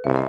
Selamat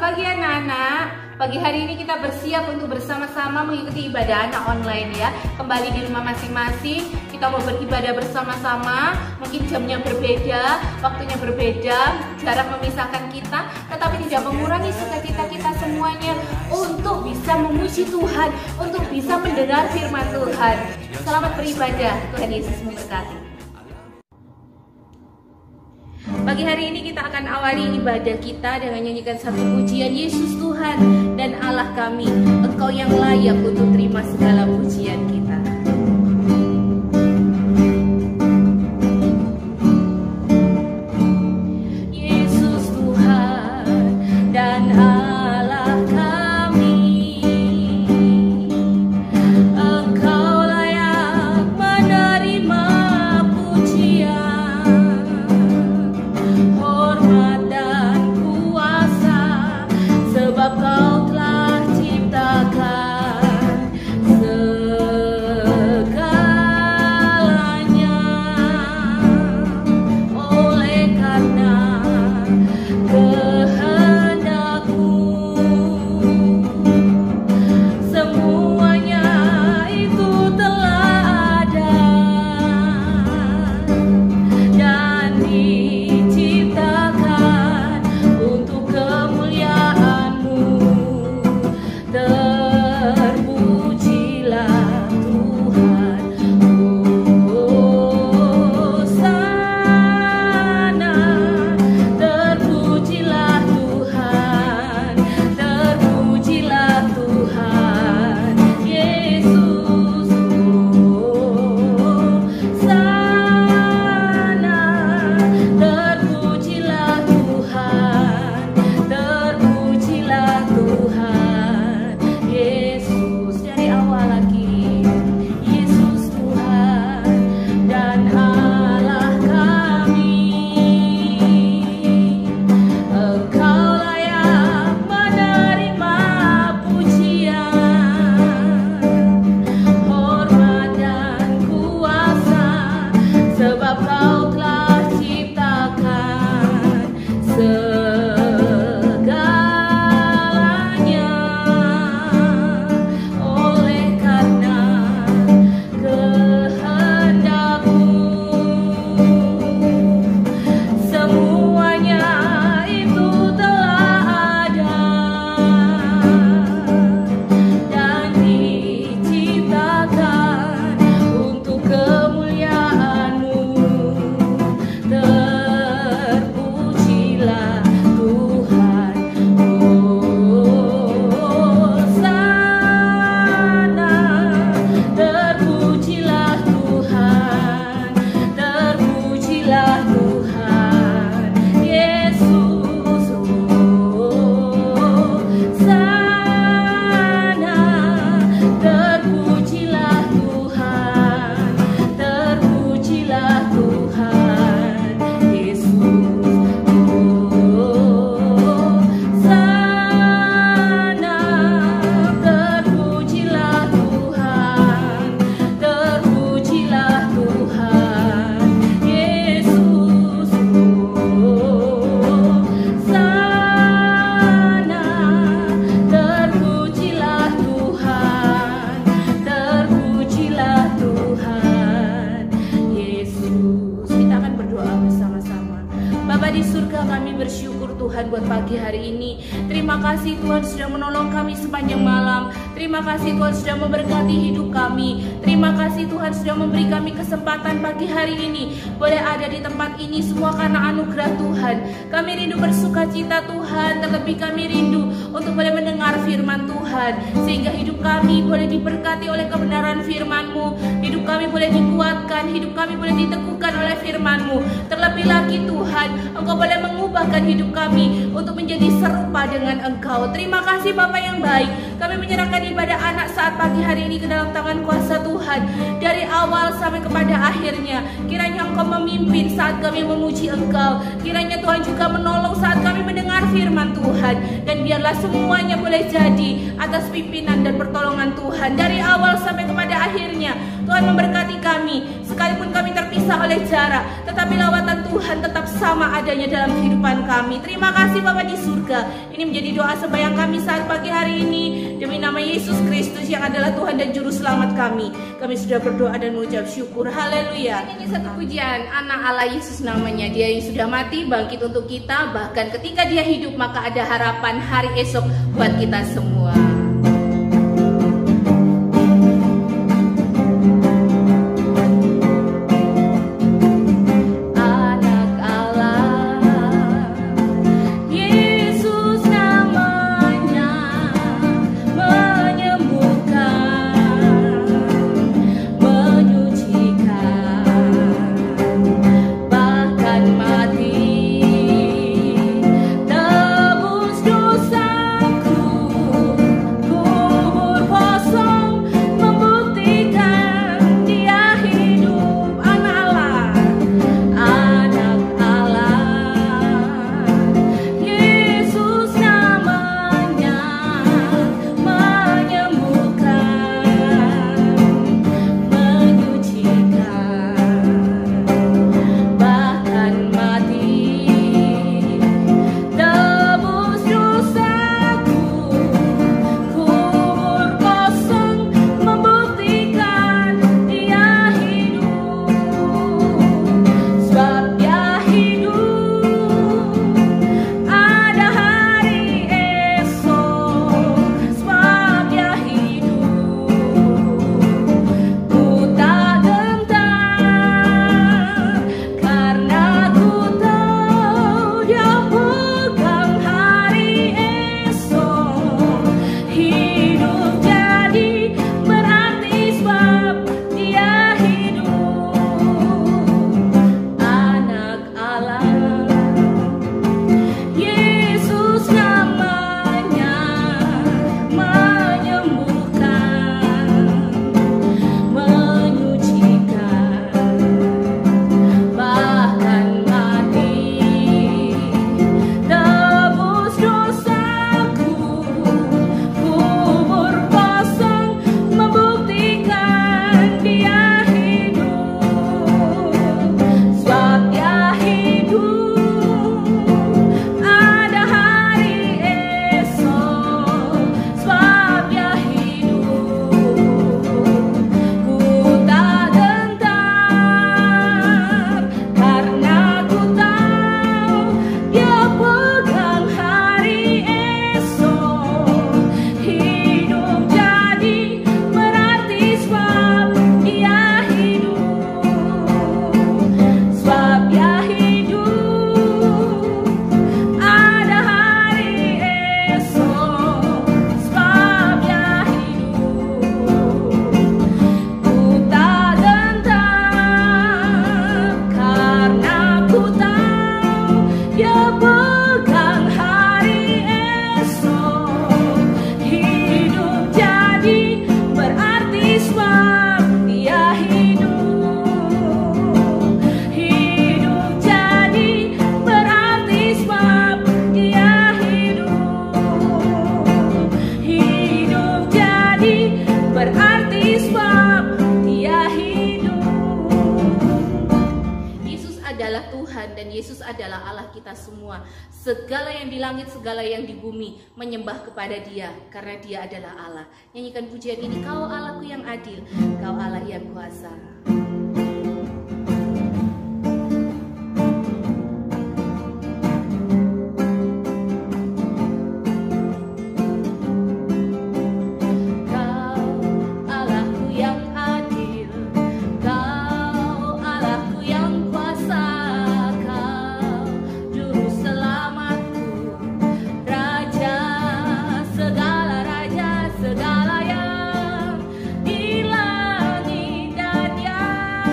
pagi anak-anak. Pagi hari ini kita bersiap untuk bersama-sama mengikuti ibadah anak online ya. Kembali di rumah masing-masing, kita mau beribadah bersama-sama. Mungkin jamnya berbeda, waktunya berbeda, jarak memisahkan kita, tetapi tidak mengurangi sukacita kita semuanya untuk bisa memuji Tuhan, untuk bisa mendengar firman Tuhan. Selamat beribadah, Tuhan Yesus memberkati. Pagi hari ini kita akan awali ibadah kita dengan nyanyikan satu pujian. Yesus Tuhan dan Allah kami, Engkau yang layak untuk terima segala pujian kita. Yesus Tuhan dan Allah kami, Engkau layak menerima Kau telah ciptakan segalanya, oleh karena kehendak-Mu semuanya itu telah ada dan diciptakan untuk kemuliaan. Terpujilah Tuhan, Hosana. Terpujilah Tuhan, terpujilah Tuhan. Yesus, Hosana. Terpujilah Tuhan, terpujilah Tuhan. Yesus, dari awal lagi. Yesus Tuhan dan Allah kami, Engkau layak menerima pujian, hormat dan kuasa, sebab Kau telah ciptakan segalanya, oleh karena kehendak-Mu semuanya itu telah ada dan diciptakan untuk kemuliaan-Mu. Terpujilah Tuhan, Hosana. Terpujilah Tuhan, terpujilah Tuhan. Yesus, Hosana. Terpujilah Tuhan, terpujilah Tuhan. Yesus, Hosana. Terpujilah Tuhan, terpujilah Tuhan. Yesus, Hosana. Terpujilah Tuhan, terpujilah Tuhan. Yesus. Kita akan berdoa bersama-sama. Bapa di surga, kami bersyukur Tuhan buat pagi hari ini. Terima kasih Tuhan sudah menolong kami sepanjang malam. Terima kasih Tuhan sudah memberkati hidup kami. Terima kasih Tuhan sudah memberi kami kesempatan pagi hari ini boleh ada di tempat ini, semua karena anugerah Tuhan. Kami rindu bersukacita Tuhan, terlebih kami rindu untuk boleh mendengar firman Tuhan, sehingga hidup kami boleh diberkati oleh kebenaran firman-Mu. Hidup kami boleh dikuatkan, hidup kami boleh diteguhkan oleh firman-Mu. Terlebih lagi Tuhan, Engkau boleh mengubahkan hidup kami untuk menjadi serupa dengan Engkau. Terima kasih Bapa yang baik. Kami menyerahkan ibadah anak saat pagi hari ini ke dalam tangan kuasa Tuhan. Dari awal sampai kepada akhirnya, kiranya Engkau memimpin saat kami memuji Engkau. Kiranya Tuhan juga menolong saat kami mendengar firman Tuhan. Dan biarlah semuanya boleh jadi atas pimpinan dan pertolongan Tuhan. Dari awal sampai kepada akhirnya, Tuhan memberkati kami. Sekalipun kami terpisah oleh jarak, tetapi lawatan Tuhan tetap sama adanya dalam kehidupan kami. Terima kasih Bapa di surga. Ini menjadi doa sembahyang kami saat pagi hari ini. Demi nama Yesus Kristus yang adalah Tuhan dan Juru Selamat kami. Kami sudah berdoa dan mengucap syukur. Haleluya. Ini satu pujian, anak Allah Yesus namanya. Dia yang sudah mati bangkit untuk kita. Bahkan ketika dia hidup maka ada harapan hari esok buat kita semua. Yesus adalah Allah kita semua. Segala yang di langit, segala yang di bumi menyembah kepada Dia karena Dia adalah Allah. Nyanyikan pujian ini, Kau Allahku yang adil, Kau Allah yang kuasa. Segala yang di langit dan yang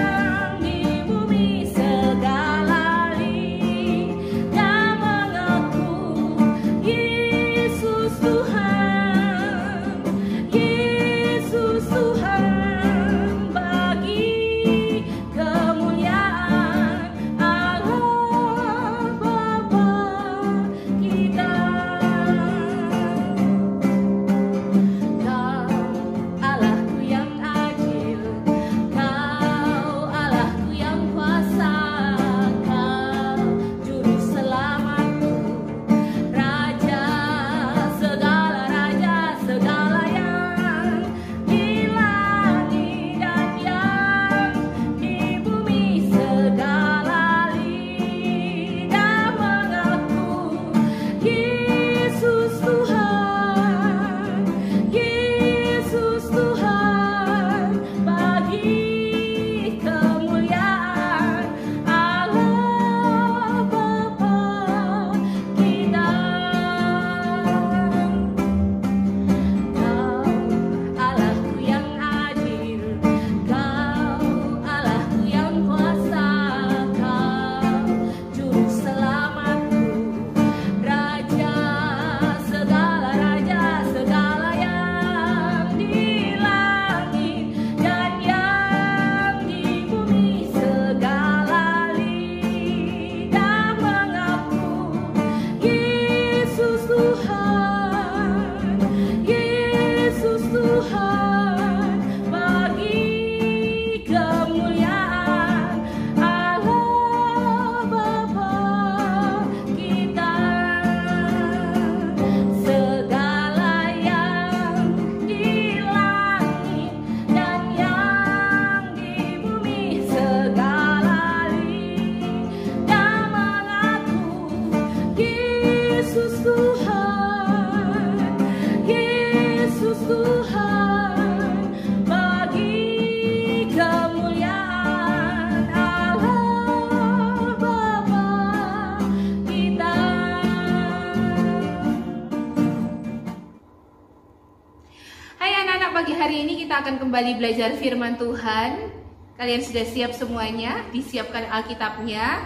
akan kembali belajar firman Tuhan. Kalian sudah siap semuanya? Disiapkan Alkitabnya.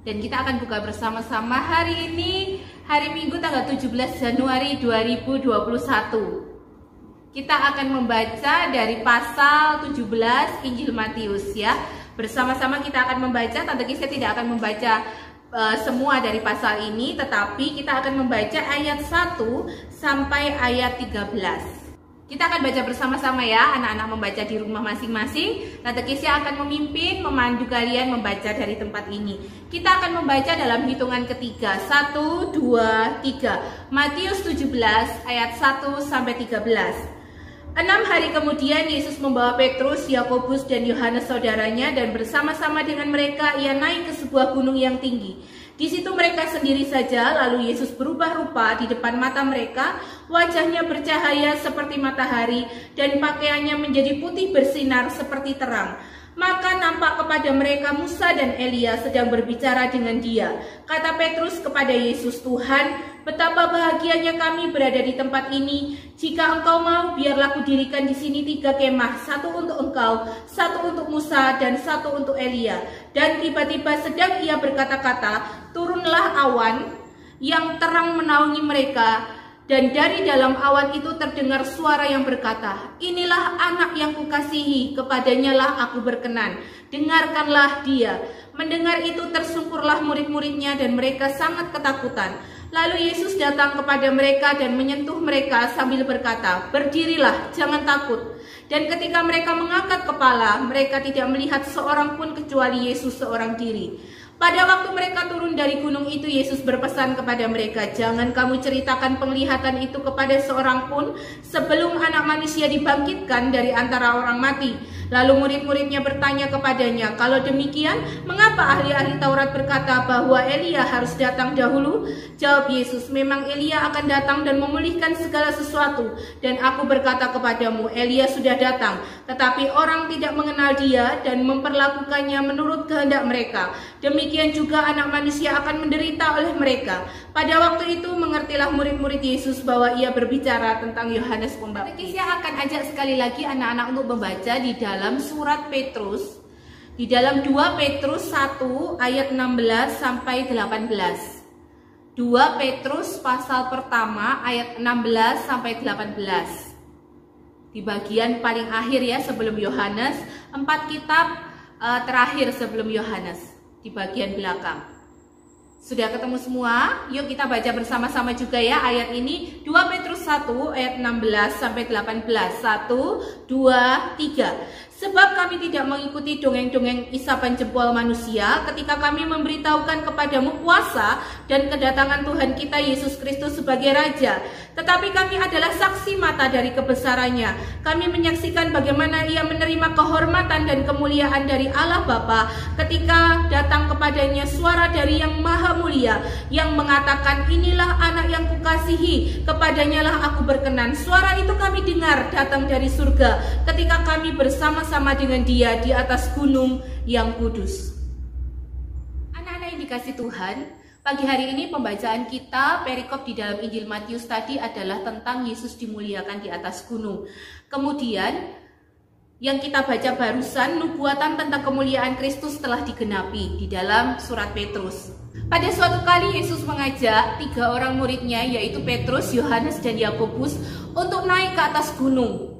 Dan kita akan buka bersama-sama hari ini, hari Minggu tanggal 17 Januari 2021. Kita akan membaca dari pasal 17 Injil Matius ya. Bersama-sama kita akan membaca, Tante Kisah tidak akan membaca semua dari pasal ini, tetapi kita akan membaca ayat 1 sampai ayat 13. Kita akan baca bersama-sama ya, anak-anak membaca di rumah masing-masing. Tante Kisah akan memimpin, memandu kalian membaca dari tempat ini. Kita akan membaca dalam hitungan ketiga, 1, 2, 3. Matius 17 ayat 1 sampai 13. 6 hari kemudian Yesus membawa Petrus, Yakobus dan Yohanes saudaranya, dan bersama-sama dengan mereka ia naik ke sebuah gunung yang tinggi. Di situ mereka sendiri saja, lalu Yesus berubah rupa di depan mata mereka, wajahnya bercahaya seperti matahari dan pakaiannya menjadi putih bersinar seperti terang. Maka nampak kepada mereka Musa dan Elia sedang berbicara dengan dia. Kata Petrus kepada Yesus, "Tuhan, betapa bahagianya kami berada di tempat ini. Jika Engkau mau, biarlah kudirikan di sini 3 kemah, satu untuk Engkau, satu untuk Musa, dan satu untuk Elia." Dan tiba-tiba sedang ia berkata-kata, turunlah awan yang terang menaungi mereka, dan dari dalam awan itu terdengar suara yang berkata, "Inilah anak yang kukasihi, kepadanya lah aku berkenan. Dengarkanlah dia." Mendengar itu tersungkurlah murid-muridnya dan mereka sangat ketakutan. Lalu Yesus datang kepada mereka dan menyentuh mereka sambil berkata, "Berdirilah, jangan takut." Dan ketika mereka mengangkat kepala, mereka tidak melihat seorang pun kecuali Yesus seorang diri. Pada waktu mereka turun dari gunung itu, Yesus berpesan kepada mereka, "Jangan kamu ceritakan penglihatan itu kepada seorang pun sebelum Anak Manusia dibangkitkan dari antara orang mati." Lalu murid-muridnya bertanya kepadanya, "Kalau demikian, mengapa ahli-ahli Taurat berkata bahwa Elia harus datang dahulu?" Jawab Yesus, "Memang Elia akan datang dan memulihkan segala sesuatu. Dan aku berkata kepadamu, Elia sudah datang, tetapi orang tidak mengenal dia dan memperlakukannya menurut kehendak mereka. Demikian juga Anak Manusia akan menderita oleh mereka." Pada waktu itu mengertilah murid-murid Yesus bahwa ia berbicara tentang Yohanes Pembaptis. Saya akan ajak sekali lagi anak-anak untuk membaca di dalam surat Petrus, di dalam 2 Petrus 1 ayat 16 sampai 18. 2 Petrus pasal pertama ayat 16 sampai 18. Di bagian paling akhir ya sebelum Yohanes, 4 kitab terakhir sebelum Yohanes di bagian belakang. Sudah ketemu semua? Yuk kita baca bersama-sama juga ya ayat ini. 2 Petrus 1 ayat 16 sampai 18. 1, 2, 3. "Sebab kami tidak mengikuti dongeng-dongeng isapan jempol manusia ketika kami memberitahukan kepadamu kuasa dan kedatangan Tuhan kita Yesus Kristus sebagai Raja. Tetapi kami adalah saksi mata dari kebesarannya. Kami menyaksikan bagaimana ia menerima kehormatan dan kemuliaan dari Allah Bapa ketika datang kepadanya suara dari Yang Maha Mulia yang mengatakan, 'Inilah anak yang kukasihi, kepadanya lah aku berkenan.' Suara itu kami dengar datang dari surga ketika kami bersama-sama dengan dia di atas gunung yang kudus." Anak-anak yang dikasih Tuhan, pagi hari ini pembacaan kita perikop di dalam Injil Matius tadi adalah tentang Yesus dimuliakan di atas gunung. Kemudian yang kita baca barusan, nubuatan tentang kemuliaan Kristus telah digenapi di dalam surat Petrus. Pada suatu kali Yesus mengajak 3 orang muridnya, yaitu Petrus, Yohanes, dan Yakobus, untuk naik ke atas gunung.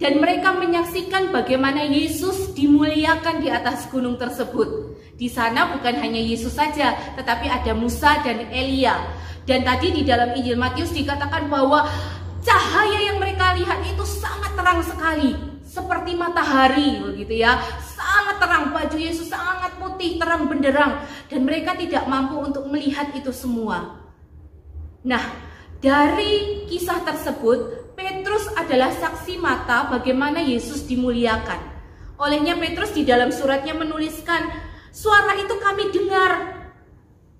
Dan mereka menyaksikan bagaimana Yesus dimuliakan di atas gunung tersebut. Di sana bukan hanya Yesus saja, tetapi ada Musa dan Elia. Dan tadi di dalam Injil Matius dikatakan bahwa cahaya yang mereka lihat itu sangat terang sekali, seperti matahari begitu ya. Sangat terang, baju Yesus sangat putih, terang benderang, dan mereka tidak mampu untuk melihat itu semua. Nah, dari kisah tersebut Petrus adalah saksi mata bagaimana Yesus dimuliakan. Olehnya Petrus di dalam suratnya menuliskan, "Suara itu kami dengar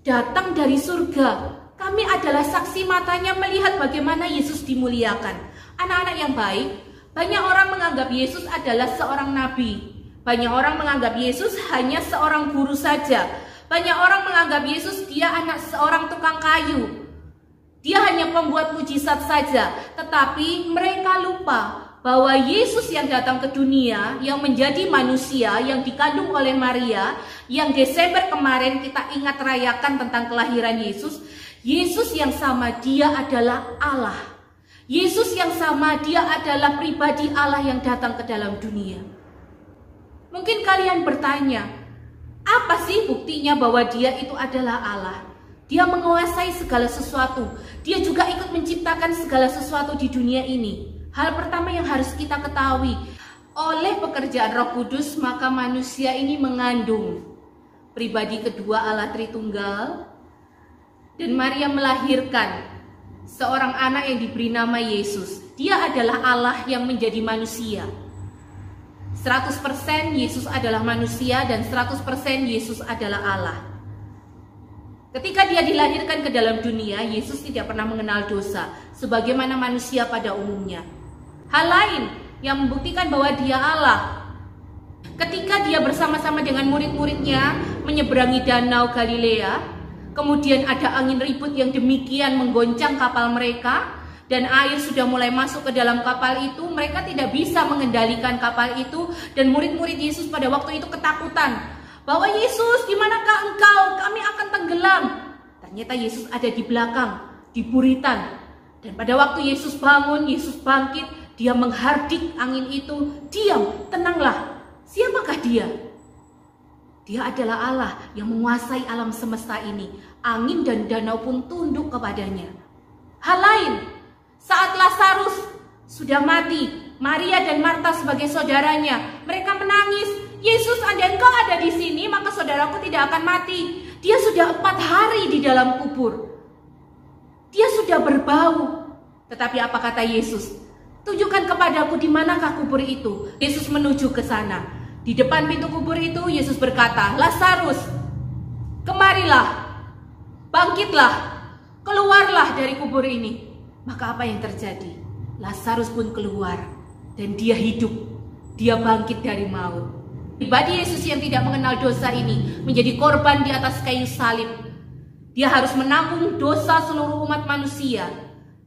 datang dari surga. Kami adalah saksi matanya melihat bagaimana Yesus dimuliakan." Anak-anak yang baik, banyak orang menganggap Yesus adalah seorang nabi. Banyak orang menganggap Yesus hanya seorang guru saja. Banyak orang menganggap Yesus dia anak seorang tukang kayu. Dia hanya pembuat mujizat saja, tetapi mereka lupa bahwa Yesus yang datang ke dunia, yang menjadi manusia, yang dikandung oleh Maria, yang Desember kemarin kita ingat rayakan tentang kelahiran Yesus. Yesus yang sama, dia adalah Allah. Yesus yang sama, dia adalah pribadi Allah yang datang ke dalam dunia. Mungkin kalian bertanya, apa sih buktinya bahwa dia itu adalah Allah? Dia menguasai segala sesuatu. Dia juga ikut menciptakan segala sesuatu di dunia ini. Hal pertama yang harus kita ketahui, oleh pekerjaan Roh Kudus maka manusia ini mengandung pribadi kedua Allah Tritunggal, dan Maria melahirkan seorang anak yang diberi nama Yesus. Dia adalah Allah yang menjadi manusia. 100% Yesus adalah manusia dan 100% Yesus adalah Allah. Ketika dia dilahirkan ke dalam dunia, Yesus tidak pernah mengenal dosa sebagaimana manusia pada umumnya. Hal lain yang membuktikan bahwa dia Allah, ketika dia bersama-sama dengan murid-muridnya menyeberangi danau Galilea, kemudian ada angin ribut yang demikian menggoncang kapal mereka, dan air sudah mulai masuk ke dalam kapal itu. Mereka tidak bisa mengendalikan kapal itu, dan murid-murid Yesus pada waktu itu ketakutan bahwa Yesus, di manakah engkau? Kami akan tenggelam. Ternyata Yesus ada di belakang, di buritan. Dan pada waktu Yesus bangun, Yesus bangkit, dia menghardik angin itu, diam, tenanglah. Siapakah dia? Dia adalah Allah yang menguasai alam semesta ini. Angin dan danau pun tunduk kepadanya. Hal lain, saat Lazarus sudah mati, Maria dan Marta sebagai saudaranya, mereka menangis. Yesus, andai engkau ada di sini, maka saudaraku tidak akan mati. Dia sudah 4 hari di dalam kubur. Dia sudah berbau. Tetapi apa kata Yesus? Tunjukkan kepadaku di manakah kubur itu. Yesus menuju ke sana. Di depan pintu kubur itu Yesus berkata, Lazarus, kemarilah, bangkitlah, keluarlah dari kubur ini. Maka apa yang terjadi? Lazarus pun keluar dan dia hidup. Dia bangkit dari maut. Pribadi Yesus yang tidak mengenal dosa ini menjadi korban di atas kayu salib. Dia harus menanggung dosa seluruh umat manusia.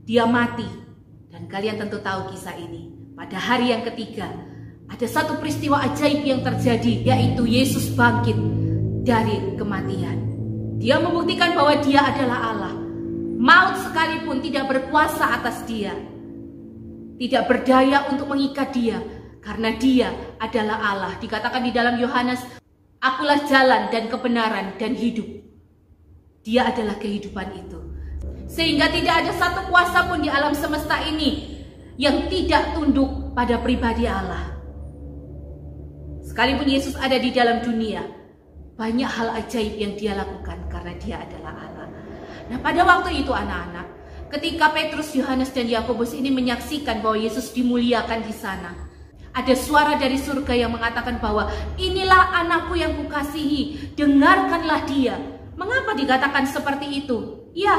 Dia mati. Dan kalian tentu tahu kisah ini. Pada hari yang ketiga, ada satu peristiwa ajaib yang terjadi, yaitu Yesus bangkit dari kematian. Dia membuktikan bahwa dia adalah Allah. Maut sekalipun tidak berkuasa atas dia. Tidak berdaya untuk mengikat dia, karena dia adalah Allah. Dikatakan di dalam Yohanes, akulah jalan dan kebenaran dan hidup. Dia adalah kehidupan itu. Sehingga tidak ada satu kuasa pun di alam semesta ini yang tidak tunduk pada pribadi Allah. Sekalipun Yesus ada di dalam dunia, banyak hal ajaib yang dia lakukan karena dia adalah Allah. Nah, pada waktu itu anak-anak, ketika Petrus, Yohanes, dan Yakobus ini menyaksikan bahwa Yesus dimuliakan di sana, ada suara dari surga yang mengatakan bahwa inilah anakku yang kukasihi, dengarkanlah dia. Mengapa dikatakan seperti itu? Ya,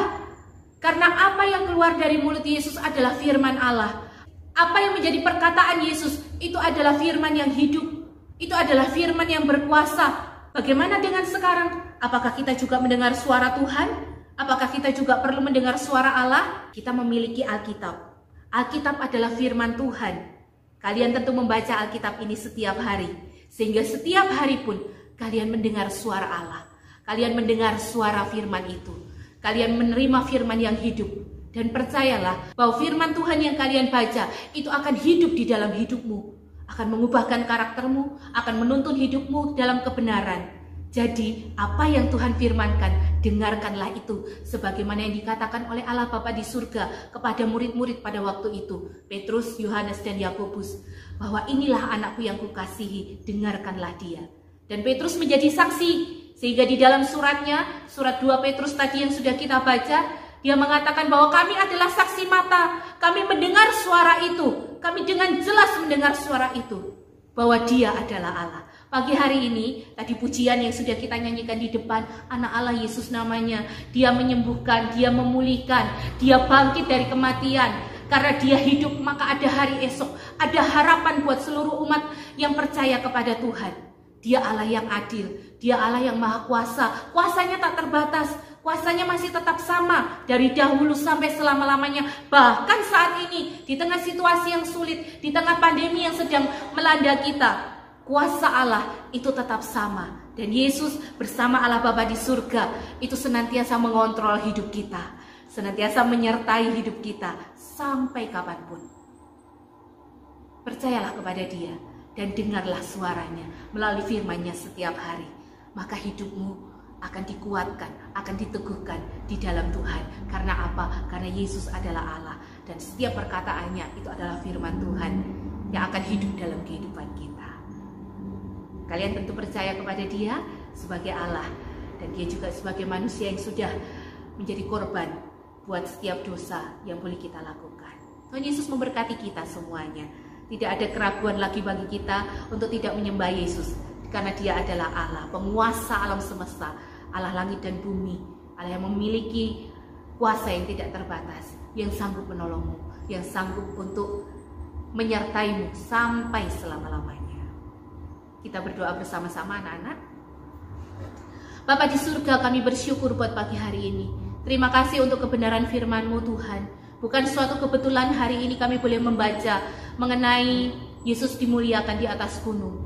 karena apa yang keluar dari mulut Yesus adalah firman Allah. Apa yang menjadi perkataan Yesus itu adalah firman yang hidup. Itu adalah firman yang berkuasa. Bagaimana dengan sekarang? Apakah kita juga mendengar suara Tuhan? Apakah kita juga perlu mendengar suara Allah? Kita memiliki Alkitab. Alkitab adalah firman Tuhan. Kalian tentu membaca Alkitab ini setiap hari. Sehingga setiap hari pun kalian mendengar suara Allah. Kalian mendengar suara firman itu. Kalian menerima firman yang hidup. Dan percayalah bahwa firman Tuhan yang kalian baca itu akan hidup di dalam hidupmu. Akan mengubahkan karaktermu, akan menuntun hidupmu dalam kebenaran. Jadi apa yang Tuhan firmankan, dengarkanlah itu. Sebagaimana yang dikatakan oleh Allah Bapa di surga kepada murid-murid pada waktu itu. Petrus, Yohanes, dan Yakobus. Bahwa inilah anakku yang kukasihi, dengarkanlah dia. Dan Petrus menjadi saksi. Sehingga di dalam suratnya, surat 2 Petrus tadi yang sudah kita baca, dia mengatakan bahwa kami adalah saksi mata. Kami mendengar suara itu. Kami dengan jelas mendengar suara itu. Bahwa dia adalah Allah. Pagi hari ini, tadi pujian yang sudah kita nyanyikan di depan, anak Allah Yesus namanya. Dia menyembuhkan, dia memulihkan, dia bangkit dari kematian. Karena dia hidup, maka ada hari esok. Ada harapan buat seluruh umat yang percaya kepada Tuhan. Dia Allah yang adil, dia Allah yang maha kuasa. Kuasanya tak terbatas, Kuasanya masih tetap sama dari dahulu sampai selama-lamanya. Bahkan saat ini di tengah situasi yang sulit, di tengah pandemi yang sedang melanda kita, kuasa Allah itu tetap sama. Dan Yesus bersama Allah Bapa di surga itu senantiasa mengontrol hidup kita, senantiasa menyertai hidup kita sampai kapanpun. Percayalah kepada Dia dan dengarlah suaranya melalui firman-Nya setiap hari. Maka hidupmu akan dikuatkan, akan diteguhkan di dalam Tuhan. Karena apa? Karena Yesus adalah Allah dan setiap perkataannya itu adalah firman Tuhan yang akan hidup dalam kehidupan kita. Kalian tentu percaya kepada Dia sebagai Allah dan Dia juga sebagai manusia yang sudah menjadi korban buat setiap dosa yang boleh kita lakukan. Tuhan Yesus memberkati kita semuanya. Tidak ada keraguan lagi bagi kita untuk tidak menyembah Yesus, karena Dia adalah Allah, penguasa alam semesta, Allah langit dan bumi, Allah yang memiliki kuasa yang tidak terbatas, yang sanggup menolongmu, yang sanggup untuk menyertaimu sampai selama-lamanya. Kita berdoa bersama-sama anak-anak. Bapa di surga, kami bersyukur buat pagi hari ini. Terima kasih untuk kebenaran firman-Mu Tuhan. Bukan suatu kebetulan hari ini kami boleh membaca mengenai Yesus dimuliakan di atas gunung.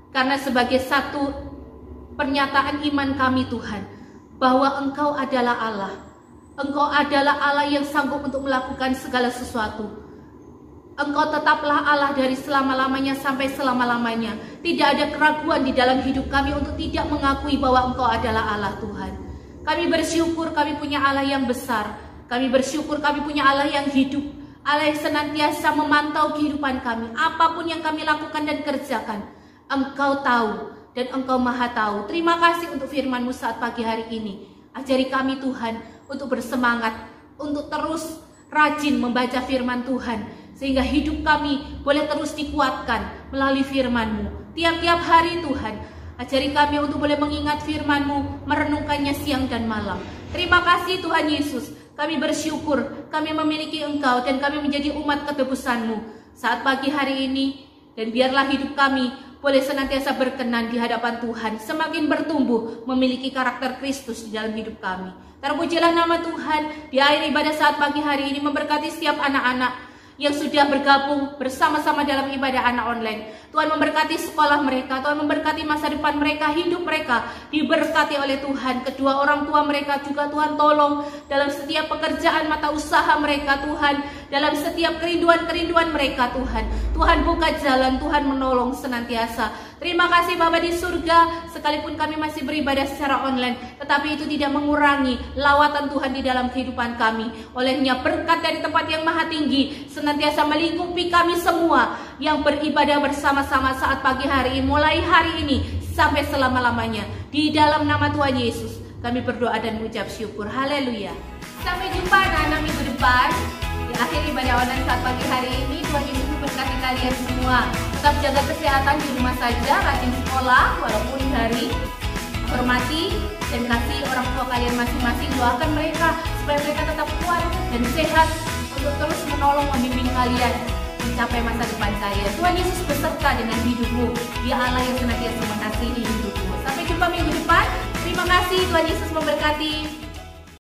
Karena sebagai satu pernyataan iman kami Tuhan, bahwa Engkau adalah Allah. Engkau adalah Allah yang sanggup untuk melakukan segala sesuatu. Engkau tetaplah Allah dari selama-lamanya sampai selama-lamanya. Tidak ada keraguan di dalam hidup kami untuk tidak mengakui bahwa Engkau adalah Allah Tuhan. Kami bersyukur kami punya Allah yang besar. Kami bersyukur kami punya Allah yang hidup. Allah yang senantiasa memantau kehidupan kami. Apapun yang kami lakukan dan kerjakan, Engkau tahu dan Engkau maha tahu. Terima kasih untuk firman-Mu saat pagi hari ini. Ajari kami Tuhan untuk bersemangat, untuk terus rajin membaca firman Tuhan, sehingga hidup kami boleh terus dikuatkan melalui firman-Mu. Tiap-tiap hari Tuhan, ajari kami untuk boleh mengingat firman-Mu, merenungkannya siang dan malam. Terima kasih Tuhan Yesus. Kami bersyukur kami memiliki Engkau dan kami menjadi umat ketebus-Mu saat pagi hari ini. Dan biarlah hidup kami boleh senantiasa berkenan di hadapan Tuhan, semakin bertumbuh memiliki karakter Kristus di dalam hidup kami. Terpujilah nama Tuhan. Di akhir ibadah saat pagi hari ini memberkati setiap anak-anak yang sudah bergabung bersama-sama dalam ibadah anak online. Tuhan memberkati sekolah mereka, Tuhan memberkati masa depan mereka, hidup mereka diberkati oleh Tuhan. Kedua orang tua mereka juga Tuhan tolong dalam setiap pekerjaan mata usaha mereka Tuhan, dalam setiap kerinduan-kerinduan mereka Tuhan. Tuhan buka jalan, Tuhan menolong senantiasa. Terima kasih Bapa di surga, sekalipun kami masih beribadah secara online, tetapi itu tidak mengurangi lawatan Tuhan di dalam kehidupan kami. Olehnya berkat dari tempat yang maha tinggi senantiasa melingkupi kami semua yang beribadah bersama-sama saat pagi hari ini, mulai hari ini sampai selama-lamanya. Di dalam nama Tuhan Yesus kami berdoa dan mengucap syukur. Haleluya. Sampai jumpa anak-anak minggu depan di akhir ibadah online saat pagi hari ini. Tuhan Yesus memberkati kalian semua. Tetap jaga kesehatan di rumah saja, rajin sekolah walaupun dari hormati dan kasih orang tua kalian masing-masing. Doakan mereka supaya mereka tetap kuat dan sehat untuk terus menolong membimbing kalian mencapai masa depan kalian. Tuhan Yesus beserta dengan hidupmu. Dia Allah yang senantiasa mengasihi hidupmu. Sampai jumpa minggu depan. Terima kasih. Tuhan Yesus memberkati.